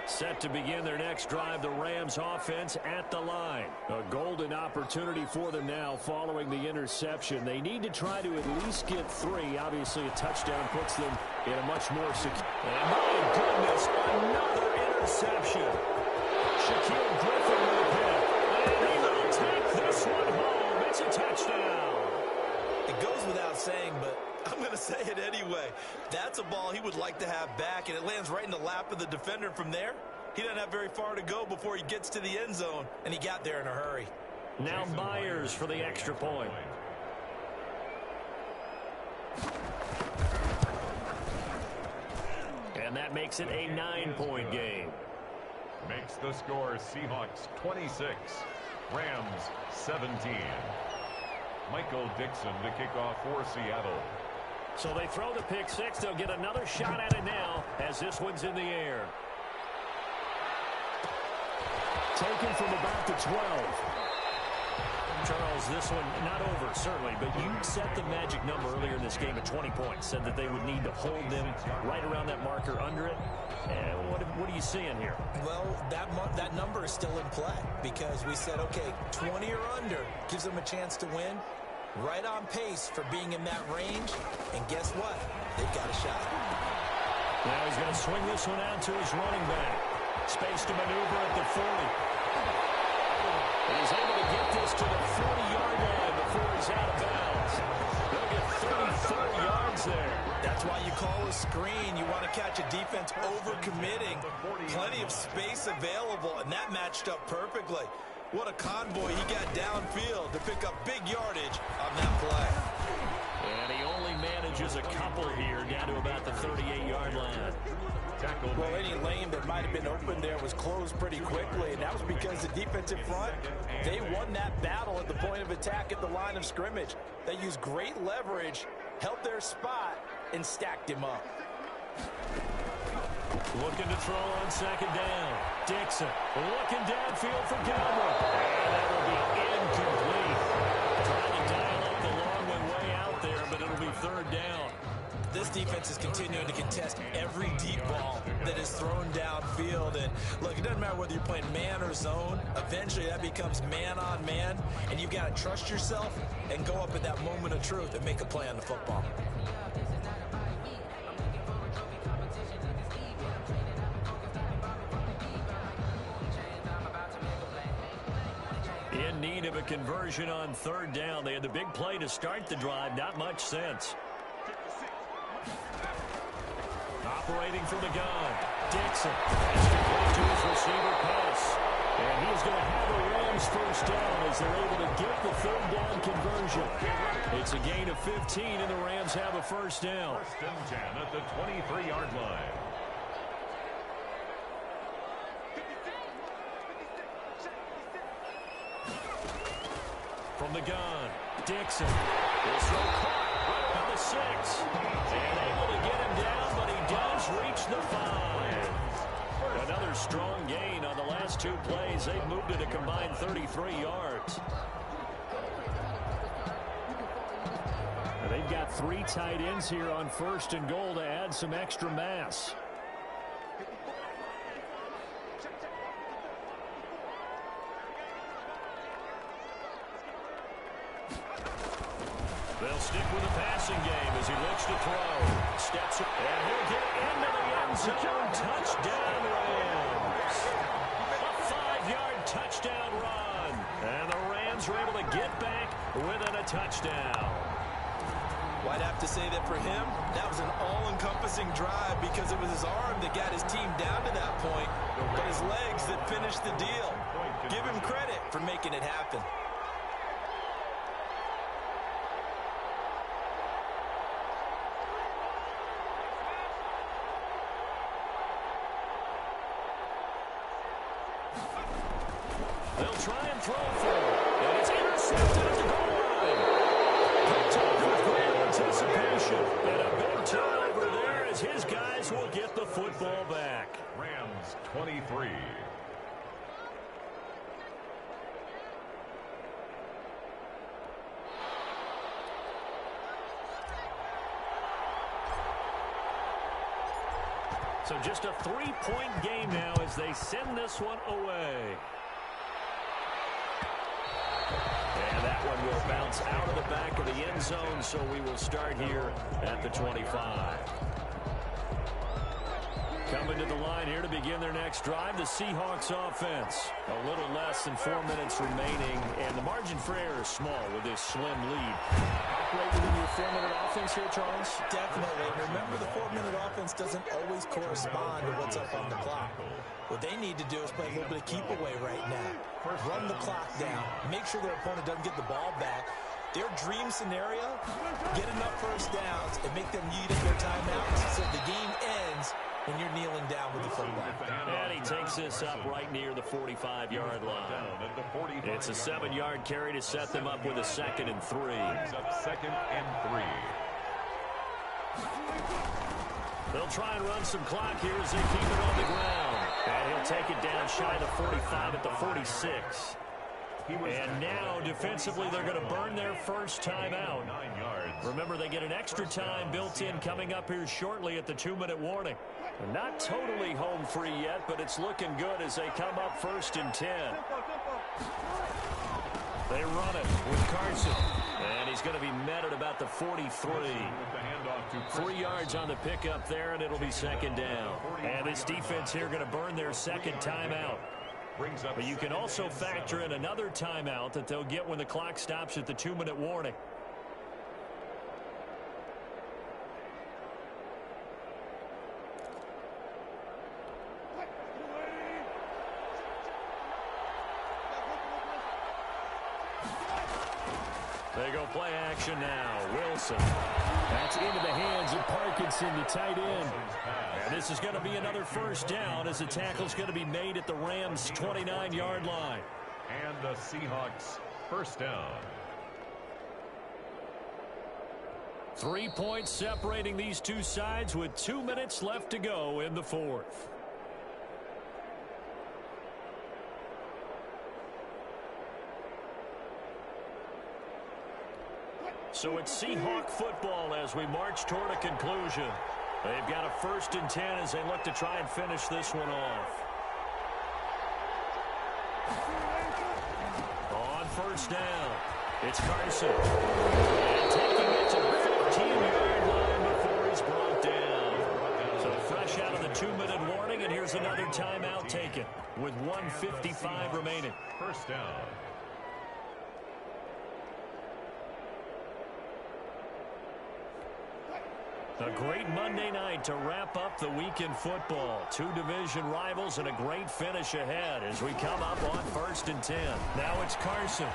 Set to begin their next drive, the Rams offense at the line. A golden opportunity for them now following the interception. They need to try to at least get 3. Obviously, a touchdown puts them in a much more secure. And my goodness, another interception. Shaquille Griffin with a pick. And he will take this one home. It's a touchdown. It goes without saying, but I'm going to say it anyway. That's a ball he would like to have back, and it lands right in the lap of the defender from there. He doesn't have very far to go before he gets to the end zone, and he got there in a hurry. Now Myers for the extra point. And that makes it a 9-point game. Makes the score Seahawks 26, Rams 17. Michael Dixon to kick off for Seattle. So they throw the pick 6. They'll get another shot at it now as this one's in the air. Taken from about the 12. Charles, this one not over, certainly, but you set the magic number earlier in this game at 20 points. Said that they would need to hold them right around that marker under it. And what are you seeing here? Well, that number is still in play because we said, okay, 20 or under gives them a chance to win. Right on pace for being in that range. And guess what? They've got a shot. Now he's going to swing this one out to his running back. Space to maneuver at the 40. And he's able to get this to the 40-yard line before he's out of bounds. They'll get 34 yards there. That's why you call a screen. You want to catch a defense over-committing. Plenty of space available, and that matched up perfectly. What a convoy he got downfield to pick up big yardage on that play. And he only manages a couple here down to about the 38-yard line. Well, any lane that might have been open there was closed pretty quickly, and that was because the defensive front, they won that battle at the point of attack at the line of scrimmage. They used great leverage, held their spot, and stacked him up. Looking to throw on second down. Dixon looking downfield for Gilbert. And that will be incomplete. Trying to dial up the long way out there, but it'll be third down. This defense is continuing to contest every deep ball that is thrown downfield. And look, it doesn't matter whether you're playing man or zone. Eventually that becomes man on man, and you've got to trust yourself and go up at that moment of truth and make a play on the football. In need of a conversion on third down. They had the big play to start the drive. Not much sense. Operating from the gun. Dixon. It's complete to his receiver pass. And he's going to have a Rams first down as they're able to get the third down conversion. It's a gain of 15, and the Rams have a first down. First and 10 at the 23-yard line. From the gun, Dixon. This one caught right on the 6. And able to get him down, but he does reach the 5. Another strong gain on the last two plays. They've moved it a combined 33 yards. Now they've got 3 tight ends here on first and goal to add some extra mass. They'll stick with the passing game as he looks to throw. Steps up, and he'll get into the end zone. Touchdown, Rams. A 5-yard touchdown run. And the Rams were able to get back within a touchdown. Well, I'd have to say that for him, that was an all-encompassing drive because it was his arm that got his team down to that point, but his legs that finished the deal. Give him credit for making it happen. They'll try and throw for it. And it's intercepted at the goal line. Picked off with great anticipation. And a big turnover there as his guys will get the football back. Rams 23. So just a 3-point game now as they send this one away. And that one will bounce out of the back of the end zone, so we will start here at the 25. Coming to the line here to begin their next drive, the Seahawks offense. A little less than 4 minutes remaining, and the margin for error is small with this slim lead. Operate within your 4-minute offense here, Charles? Definitely. Remember, the 4-minute offense doesn't always correspond to what's up on the clock. What they need to do is play a little bit of keep away right now. Run the clock down. Make sure their opponent doesn't get the ball back. Their dream scenario, get enough first downs and make them eat at their timeouts so the game ends when you're kneeling down with the football. And he takes this up right near the 45-yard line. It's a 7-yard carry to set them up with a 2nd and 3. Up 2nd and 3. They'll try and run some clock here as they keep it on the ground. And he'll take it down shy of the 45 at the 46. And now, defensively, they're going to burn their first time out. Remember, they get an extra time built in coming up here shortly at the 2-minute warning. They're not totally home free yet, but it's looking good as they come up 1st and 10. They run it with Carson. And he's he's going to be met at about the 43. 3 yards on the pickup there, and it'll be second down. And this defense here going to burn their second timeout. But you can also factor in another timeout that they'll get when the clock stops at the 2-minute warning. They go play action now. Wilson. That's into the hands of Parkinson, the tight end. And this is going to be another first down as the tackle's going to be made at the Rams' 29-yard line. And the Seahawks first down. 3 points separating these two sides with 2 minutes left to go in the fourth. So it's Seahawk football as we march toward a conclusion. They've got a 1st and 10 as they look to try and finish this one off. On first down, it's Carson. And taking it to the 15-yard line before he's brought down. So fresh out of the 2-minute warning, and here's another timeout taken with 1:55 remaining. First down. A great Monday night to wrap up the week in football. 2 division rivals and a great finish ahead as we come up on 1st and 10. Now it's Carson.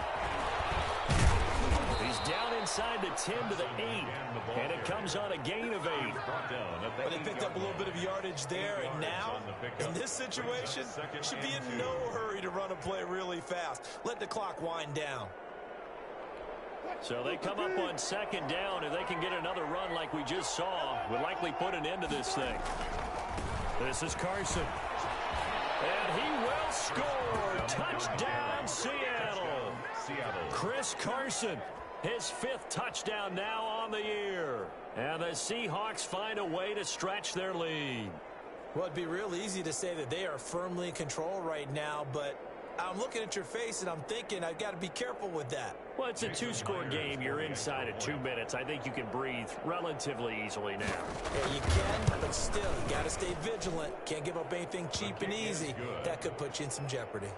He's down inside the 10 to the 8. And it comes on a gain of 8. But they picked up a little bit of yardage there, and now, in this situation, should be in no hurry to run a play really fast. Let the clock wind down. So they come up on 2nd down. If they can get another run like we just saw, would likely put an end to this thing. This is Carson. And he will score. Touchdown, Seattle. Chris Carson, his 5th touchdown now on the year. And the Seahawks find a way to stretch their lead. Well, it'd be real easy to say that they are firmly in control right now, but I'm looking at your face and I'm thinking I've got to be careful with that. Well, it's a 2-score game. You're inside of 2 minutes. I think you can breathe relatively easily now. Yeah, you can, but still, you got to stay vigilant. Can't give up anything cheap and easy. That could put you in some jeopardy.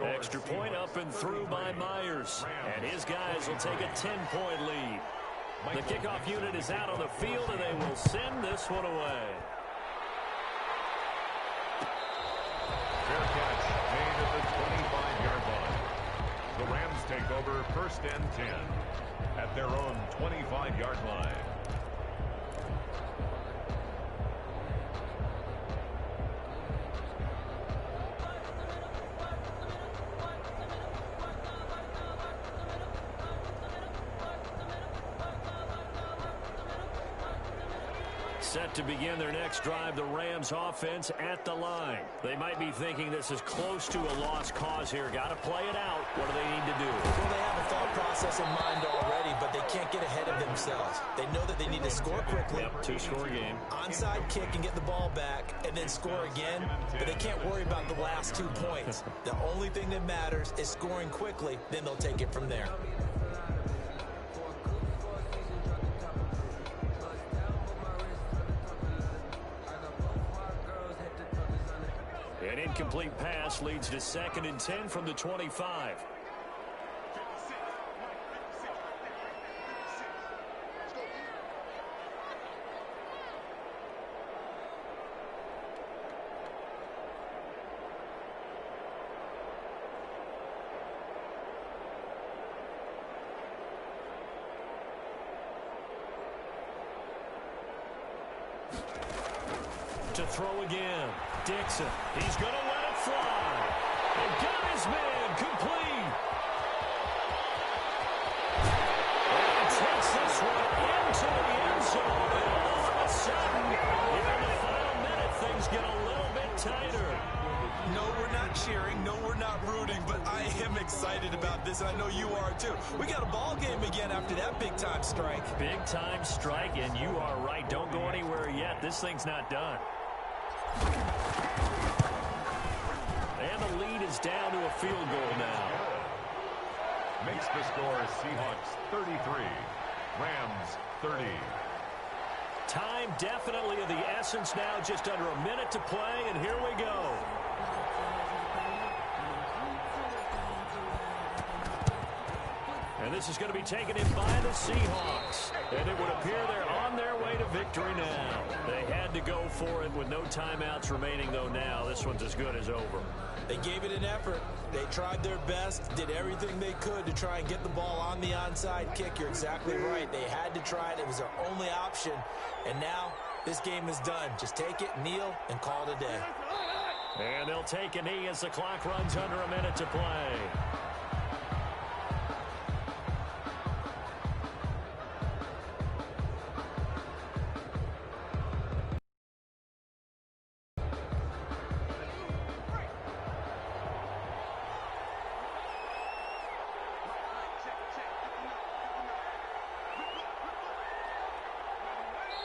Extra point up and through by Myers. And his guys will take a 10-point lead. The kickoff unit is out on the field, and they will send this one away. Fair catch made at the 25-yard line. The Rams take over 1st and 10 at their own 25-yard line. Set to begin their next drive, the Rams offense at the line. They might be thinking this is close to a lost cause here. Got to play it out. What do they need to do? Well, they have a thought process in mind already, but they can't get ahead of themselves. They know that they need to score quickly. Yep, 2-score game. Onside kick and get the ball back and then score again, but they can't worry about the last 2 points. The only thing that matters is scoring quickly, then they'll take it from there. An incomplete pass leads to 2nd and 10 from the 25. To throw again. Dixon. He's going to let it fly. And got his man complete. And takes this one into the end zone. And all of a sudden, in the final minute, things get a little bit tighter. No, we're not cheering. No, we're not rooting. But I am excited about this, and I know you are too. We got a ball game again after that big-time strike. Big-time strike, and you are right. Don't go anywhere yet. This thing's not done. And the lead is down to a field goal now. makes the score Seahawks 33, Rams 30. Time definitely of the essence now, just under a minute to play, and here we go. And this is going to be taken in by the Seahawks. And it would appear they're on their way to victory now. They had to go for it with no timeouts remaining, though now. This one's as good as over. They gave it an effort. They tried their best, did everything they could to try and get the ball on the onside kick. You're exactly right. They had to try it. It was their only option. And now this game is done. Just take it, kneel, and call it a day. And they'll take a knee as the clock runs under a minute to play.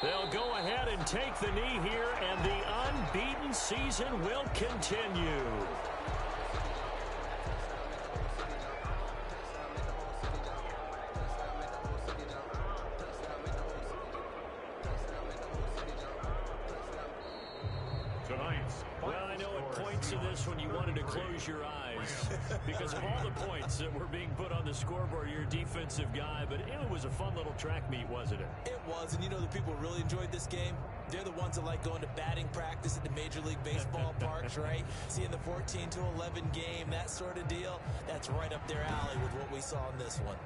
They'll go ahead and take the knee here, and the unbeaten season will continue. Well, I know it points to this when you wanted to close your eyes because of all the points that were being put on the scoreboard. You're a defensive guy, but it was a fun little track meet, wasn't it? It was, and you know the people who really enjoyed this game? They're the ones that like going to batting practice at the Major League Baseball parks, right? Seeing the 14-11 game, that sort of deal, that's right up their alley with what we saw in this one.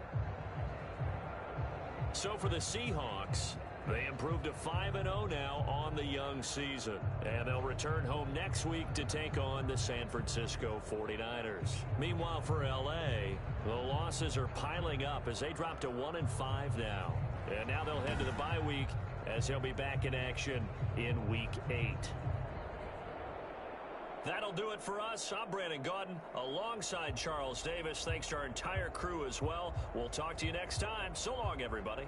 So for the Seahawks, they improved to 5-0 now on the young season. And they'll return home next week to take on the San Francisco 49ers. Meanwhile, for L.A., the losses are piling up as they drop to 1-5 now. And now they'll head to the bye week as they'll be back in action in Week 8. That'll do it for us. I'm Brandon Gaudin alongside Charles Davis. Thanks to our entire crew as well. We'll talk to you next time. So long, everybody.